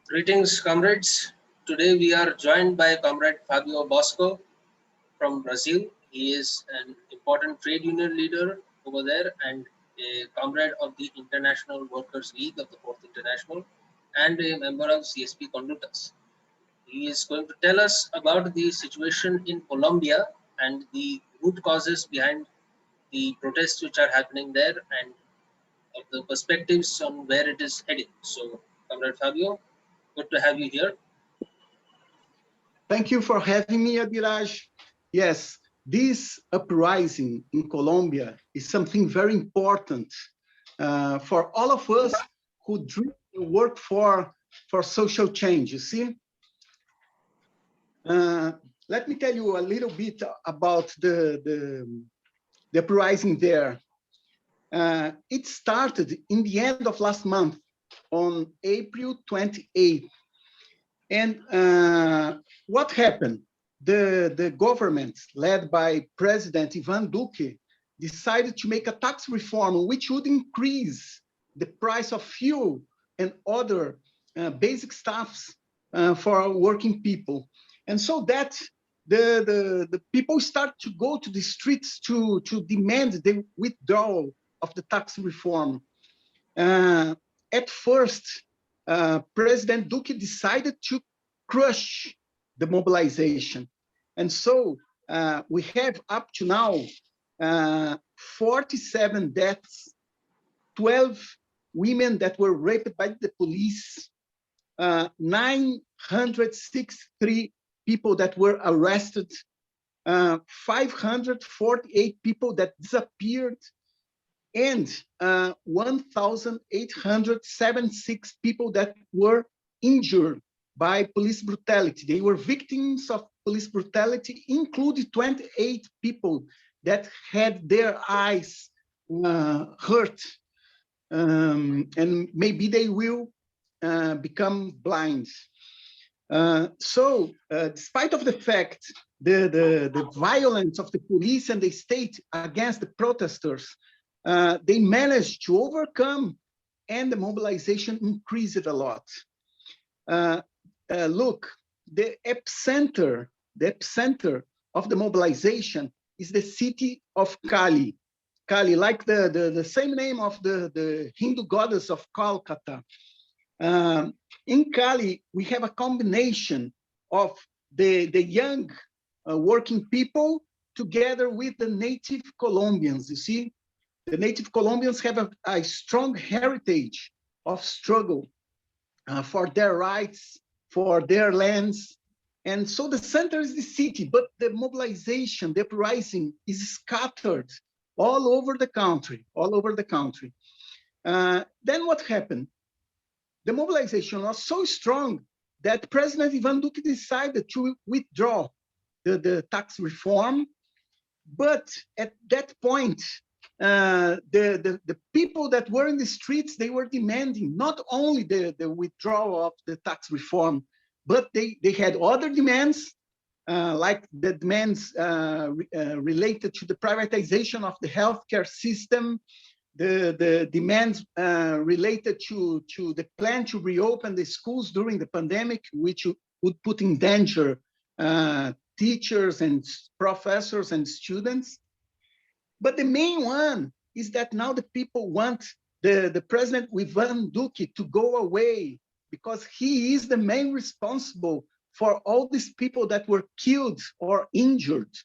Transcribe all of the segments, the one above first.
Greetings, comrades. Today we are joined by Comrade Fabio Bosco from Brazil. He is an important trade union leader over there and a comrade of the International Workers' League of the Fourth International and a member of CSP Conlutas. He is going to tell us about the situation in Colombia and the root causes behind the protests which are happening there and of the perspectives on where it is heading. So, Comrade Fabio, good to have you here. Thank you for having me, Abiraj. Yes, this uprising in Colombia is something very important for all of us who work for social change, you see. Let me tell you a little bit about the uprising there. It started in the end of last month on April 28th. And what happened? The government, led by President Ivan Duque, decided to make a tax reform which would increase the price of fuel and other basic stuffs for working people. And so that the people start to go to the streets to demand the withdrawal of the tax reform. At first, President Duque decided to crush the mobilization. And so we have up to now 47 deaths, 12 women that were raped by the police, 963 people that were arrested, 548 people that disappeared, and 1,876 people that were injured by police brutality. They were victims of police brutality, including 28 people that had their eyes hurt, and maybe they will become blind. So, despite of the fact the violence of the police and the state against the protesters, they managed to overcome, and the mobilization increased a lot. Look, the epicenter of the mobilization is the city of Cali. Kali, like the same name of the Hindu goddess of Calcutta. In Cali, we have a combination of the young working people together with the native Colombians, you see. The native Colombians have a strong heritage of struggle for their rights, for their lands. And so the center is the city, but the mobilization, the uprising is scattered all over the country, Then what happened? The mobilization was so strong that President Ivan Duque decided to withdraw the tax reform. But at that point, the people that were in the streets, they were demanding not only the withdrawal of the tax reform, but they had other demands, like the demands related to the privatization of the healthcare system, the demands related to the plan to reopen the schools during the pandemic, which would put in danger teachers and professors and students. But the main one is that now the people want the President Ivan Duque to go away, because he is the main responsible for all these people that were killed or injured.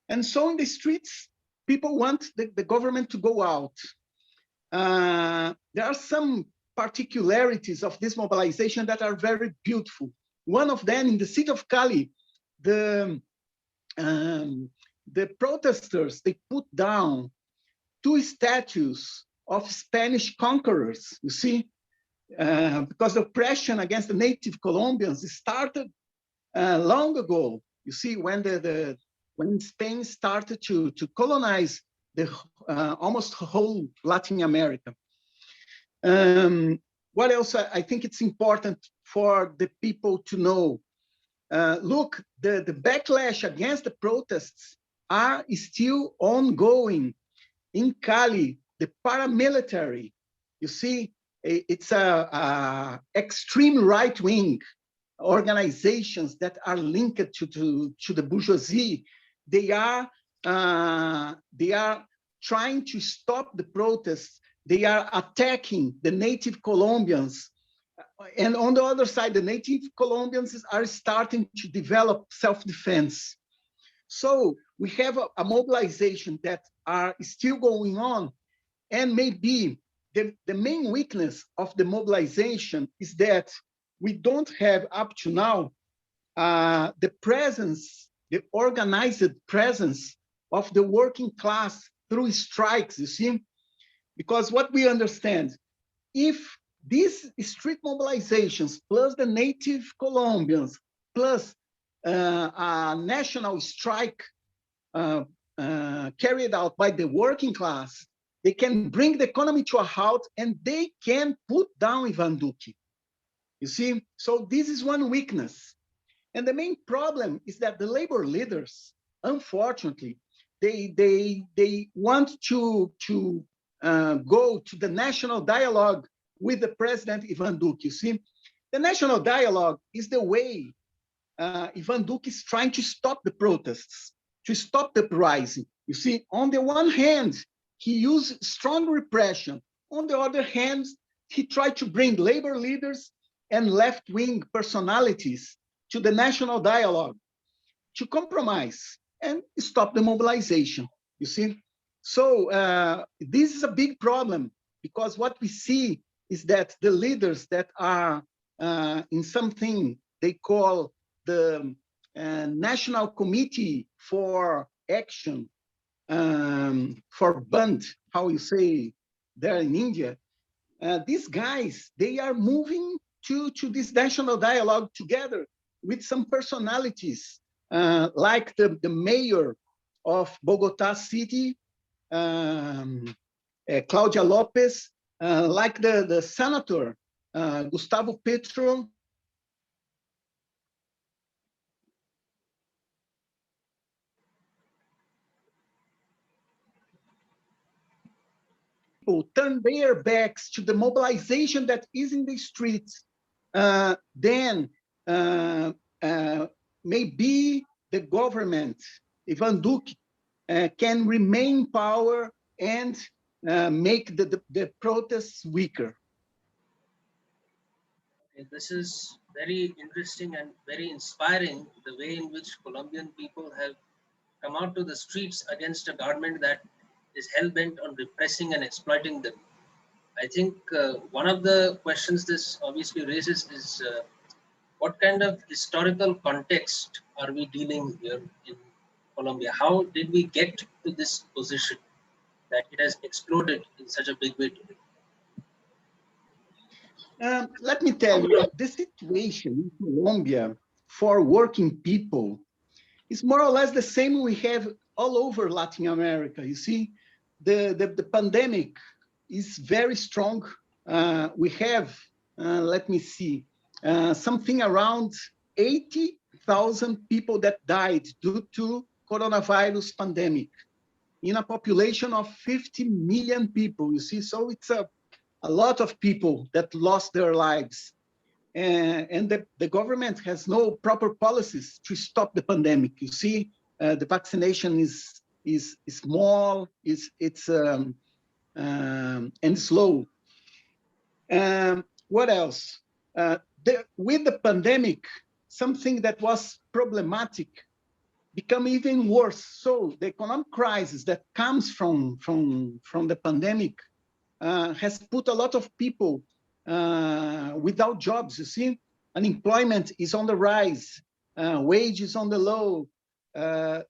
And so in the streets, people want the government to go out. There are some particularities of this mobilization that are very beautiful. One of them, in the city of Cali, the protesters, they put down 2 statues of Spanish conquerors, you see, because the oppression against the native Colombians started long ago. You see, when Spain started to colonize the almost whole Latin America. What else? I think it's important for the people to know. Look, the backlash against the protests are still ongoing. In Cali, the paramilitary, you see, it's a extreme right-wing organizations that are linked to the bourgeoisie. They are trying to stop the protests. They are attacking the native Colombians. And on the other side, the native Colombians are starting to develop self-defense. So we have a mobilization that are still going on, and maybe the main weakness of the mobilization is that we don't have up to now the presence, the organized presence of the working class through strikes, you see? Because what we understand, if these street mobilizations plus the native Colombians plus a national strike carried out by the working class, they can bring the economy to a halt and they can put down Ivan Duque. You see? So this is one weakness. And the main problem is that the labor leaders, unfortunately, they want to go to the national dialogue with the president Ivan Duque. You see, the national dialogue is the way Ivan Duque is trying to stop the protests, to stop the uprising. You see, on the one hand, he used strong repression. On the other hand, he tried to bring labor leaders and left-wing personalities to the national dialogue to compromise and stop the mobilization, you see? So this is a big problem because what we see is that the leaders that are in something they call the National Committee for Action, for Band, how you say there in India, these guys, they are moving to this national dialogue together with some personalities like the mayor of Bogota City, Claudia Lopez, like the senator, Gustavo Petro. People turn their backs to the mobilization that is in the streets, then maybe the government, Ivan Duque, can remain in power and make the protests weaker. This is very interesting and very inspiring, the way in which Colombian people have come out to the streets against a government that is hell-bent on repressing and exploiting them. I think one of the questions this obviously raises is what kind of historical context are we dealing here in Colombia? How did we get to this position that it has exploded in such a big way today? Let me tell you, the situation in Colombia for working people is more or less the same we have all over Latin America. You see, the pandemic is very strong. We have, let me see, something around 80,000 people that died due to coronavirus pandemic in a population of 50 million people, you see? So it's a lot of people that lost their lives. And the government has no proper policies to stop the pandemic. You see, the vaccination is small, and slow. What else? With the pandemic, something that was problematic become even worse. So the economic crisis that comes from the pandemic has put a lot of people without jobs. You see, unemployment is on the rise, wages on the low.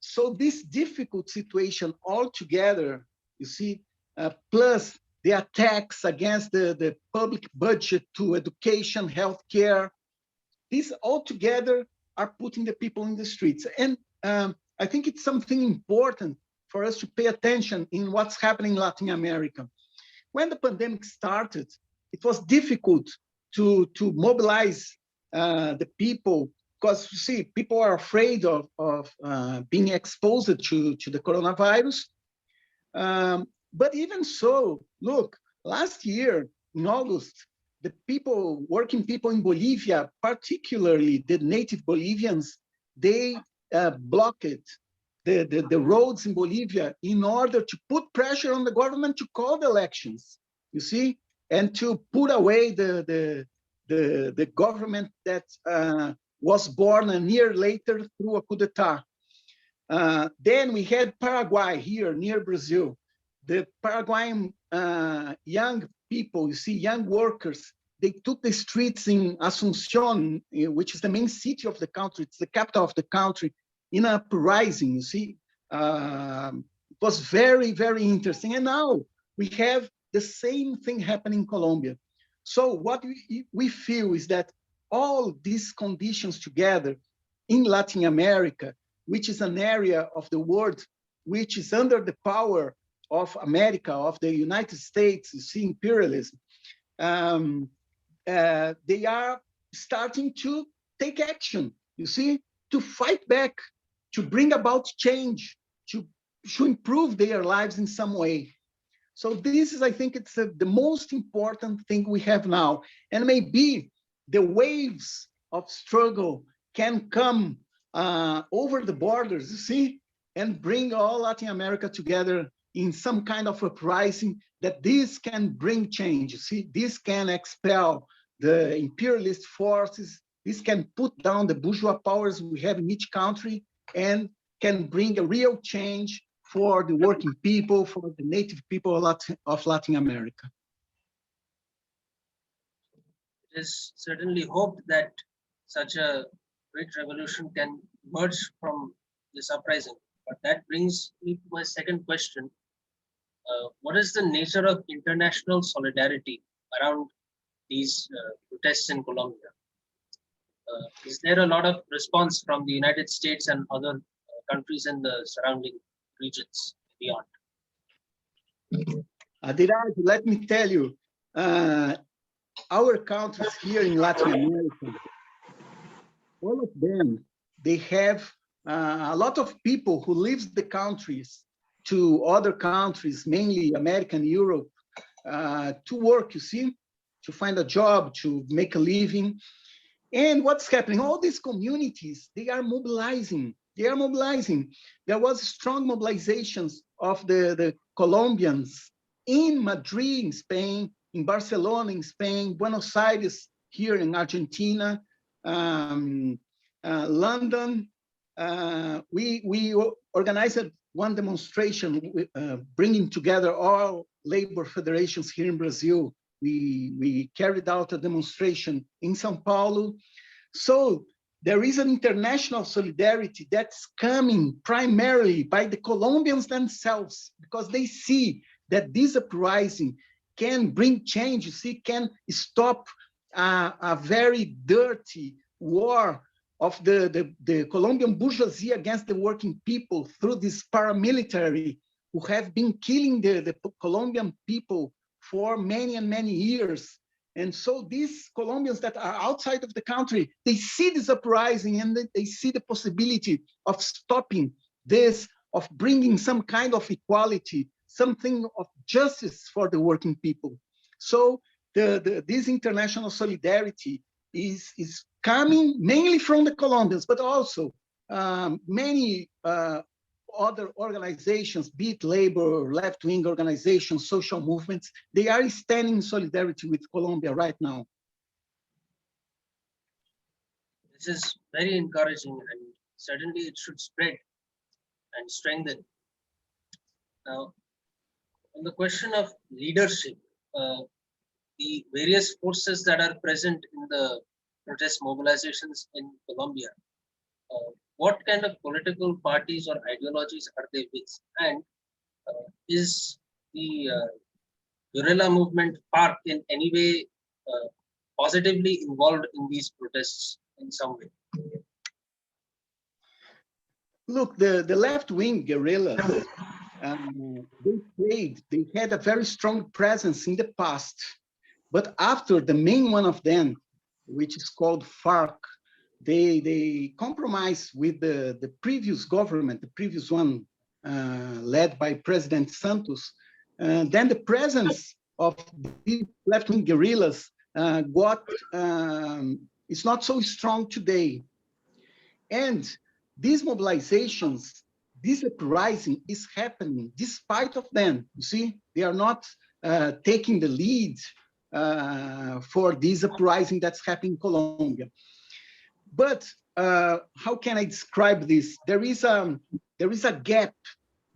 So this difficult situation altogether, you see, plus the attacks against the public budget to education, healthcare, these altogether are putting the people in the streets. And I think it's something important for us to pay attention in what's happening in Latin America. When the pandemic started, it was difficult to mobilize the people because, you see, people are afraid of being exposed to the coronavirus. But even so, look, last year in August, the people, working people in Bolivia, particularly the native Bolivians, they blocked the roads in Bolivia in order to put pressure on the government to call the elections, you see, and to put away the government that was born a year later through a coup d'etat. Then we had Paraguay here near Brazil. The Paraguayan young people, you see, young workers, they took the streets in Asuncion, which is the main city of the country. It's the capital of the country, in an uprising, you see. It was very, very interesting. And now we have the same thing happening in Colombia. So what we feel is that all these conditions together in Latin America, which is an area of the world which is under the power of America, of the United States, you see, imperialism, they are starting to take action, you see, to fight back, to bring about change, to improve their lives in some way. So this is, I think, it's the most important thing we have now. And maybe the waves of struggle can come over the borders, you see, and bring all Latin America together in some kind of uprising, that this can bring change. You see, this can expel the imperialist forces, this can put down the bourgeois powers we have in each country, and can bring a real change for the working people, for the native people of Latin America. It is certainly hoped that such a great revolution can emerge from this uprising. But that brings me to my second question. What is the nature of international solidarity around these protests in Colombia? Is there a lot of response from the United States and other countries in the surrounding regions beyond? Adiraj, let me tell you, our countries here in Latin America, all of them, they have a lot of people who leave the countries to other countries, mainly America and Europe, to work, you see, to find a job, to make a living. And what's happening? All these communities, they are mobilizing. They are mobilizing. There was strong mobilizations of the Colombians in Madrid, in Spain, in Barcelona, in Spain, Buenos Aires, here in Argentina, London. We organized one demonstration, bringing together all labor federations here in Brazil. We carried out a demonstration in Sao Paolo. So there is an international solidarity that's coming primarily by the Colombians themselves, because they see that this uprising can bring change, you see, can stop a very dirty war of the Colombian bourgeoisie against the working people through this paramilitary who have been killing the Colombian people for many and many years. And so these Colombians that are outside of the country, they see this uprising and they see the possibility of stopping this, of bringing some kind of equality, something of justice for the working people. So this international solidarity is coming mainly from the Colombians, but also many other organizations, be it labor, left-wing organizations, social movements, they are standing in solidarity with Colombia right now. This is very encouraging, and certainly it should spread and strengthen. Now, on the question of leadership, the various forces that are present in the protest mobilizations in Colombia, what kind of political parties or ideologies are they with? And is the guerrilla movement FARC in any way positively involved in these protests in some way? Look, the left-wing guerrillas, they had a very strong presence in the past, but after the main one of them, which is called FARC, they compromised with the previous government, the previous one led by President Santos. Then the presence of these left-wing guerrillas is not so strong today. And these mobilizations, this uprising is happening despite of them. You see, they are not taking the lead for this uprising that's happening in Colombia. But how can I describe this? There is a gap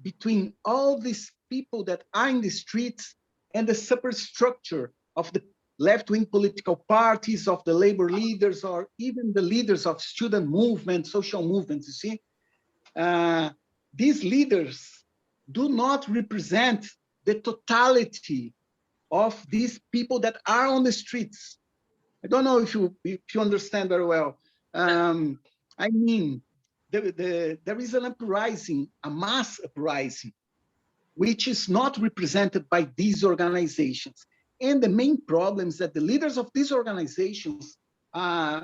between all these people that are in the streets and the superstructure of the left-wing political parties, of the labor leaders, or even the leaders of student movements, social movements, you see. These leaders do not represent the totality of these people that are on the streets. I don't know if you understand very well. I mean, there is an uprising, a mass uprising, which is not represented by these organizations. And the main problem is that the leaders of these organizations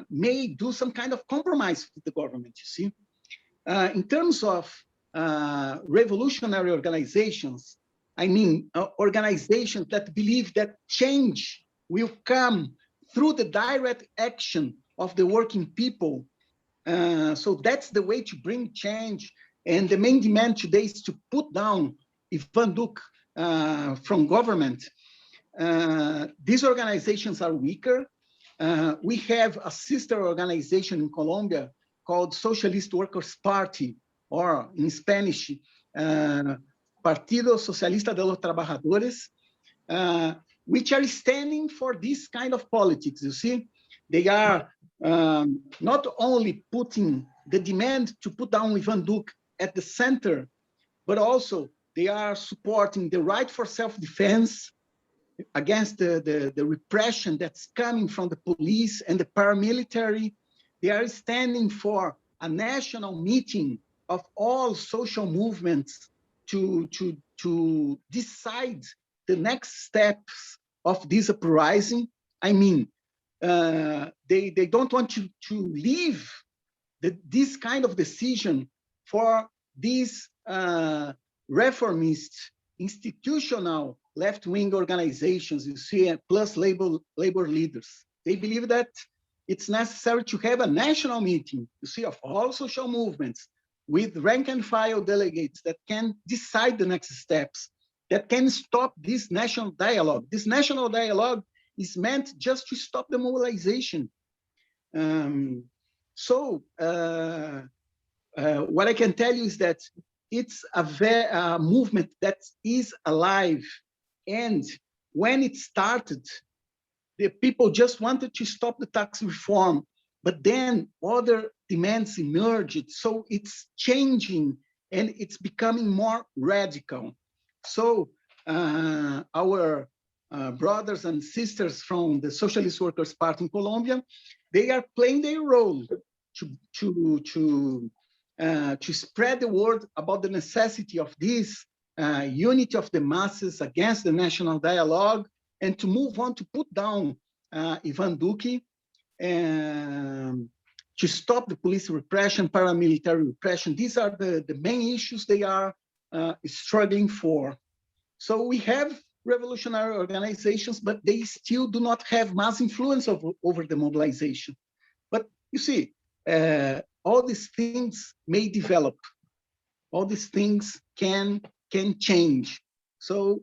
may do some kind of compromise with the government, you see. In terms of revolutionary organizations, I mean, organizations that believe that change will come through the direct action of the working people. So that's the way to bring change. And the main demand today is to put down Ivan Duque from government. These organizations are weaker. We have a sister organization in Colombia called Socialist Workers' Party, or in Spanish, Partido Socialista de los Trabajadores, which are standing for this kind of politics, you see. They are not only putting the demand to put down Ivan Duque at the center, but also they are supporting the right for self-defense against the repression that's coming from the police and the paramilitary. They are standing for a national meeting of all social movements to decide the next steps of this uprising. I mean, they don't want to leave this kind of decision for these reformist, institutional left-wing organizations, you see, plus labor leaders. They believe that it's necessary to have a national meeting, you see, of all social movements with rank and file delegates that can decide the next steps, that can stop this national dialogue. This national dialogue is meant just to stop the mobilization. What I can tell you is that it's a movement that is alive. And when it started, the people just wanted to stop the tax reform, but then other demands emerged. So it's changing and it's becoming more radical. So our brothers and sisters from the Socialist Workers' Party in Colombia, they are playing their role to spread the word about the necessity of this unity of the masses against the national dialogue, and to move on to put down Ivan Duque, to stop the police repression, paramilitary repression. These are the main issues they are struggling for. So we have revolutionary organizations, but they still do not have mass influence over the mobilization. But you see, all these things may develop. All these things can change. So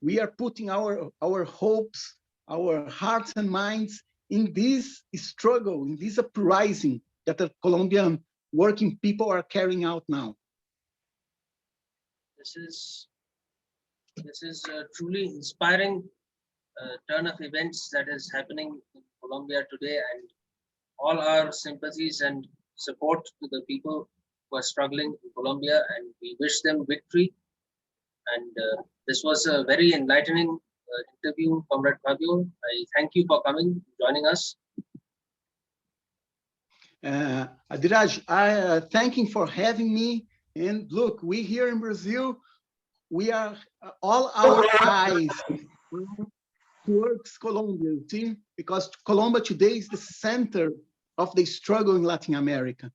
we are putting our hopes, our hearts and minds in this struggle, in this uprising that the Colombian working people are carrying out now. This is a truly inspiring turn of events that is happening in Colombia today, and all our sympathies and support to the people who are struggling in Colombia, and we wish them victory. And this was a very enlightening interview, Comrade Fabio. I thank you for coming, joining us. Adiraj, I thank you for having me. And look, we here in Brazil, we are all our eyes towards Colombia, see? Because Colombia today is the center of the struggle in Latin America.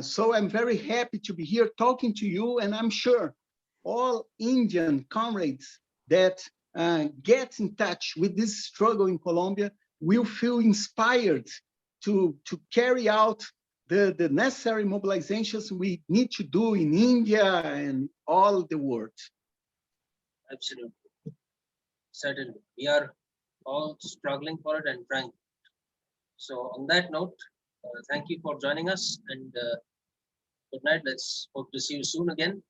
So I'm very happy to be here talking to you, and I'm sure all Indian comrades that gets in touch with this struggle in Colombia will feel inspired to carry out the necessary mobilizations we need to do in India and all the world. Absolutely. Certainly. We are all struggling for it and trying. So on that note, thank you for joining us, and good night. Let's hope to see you soon again.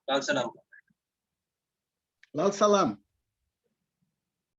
Lal Salam. Lal Salam.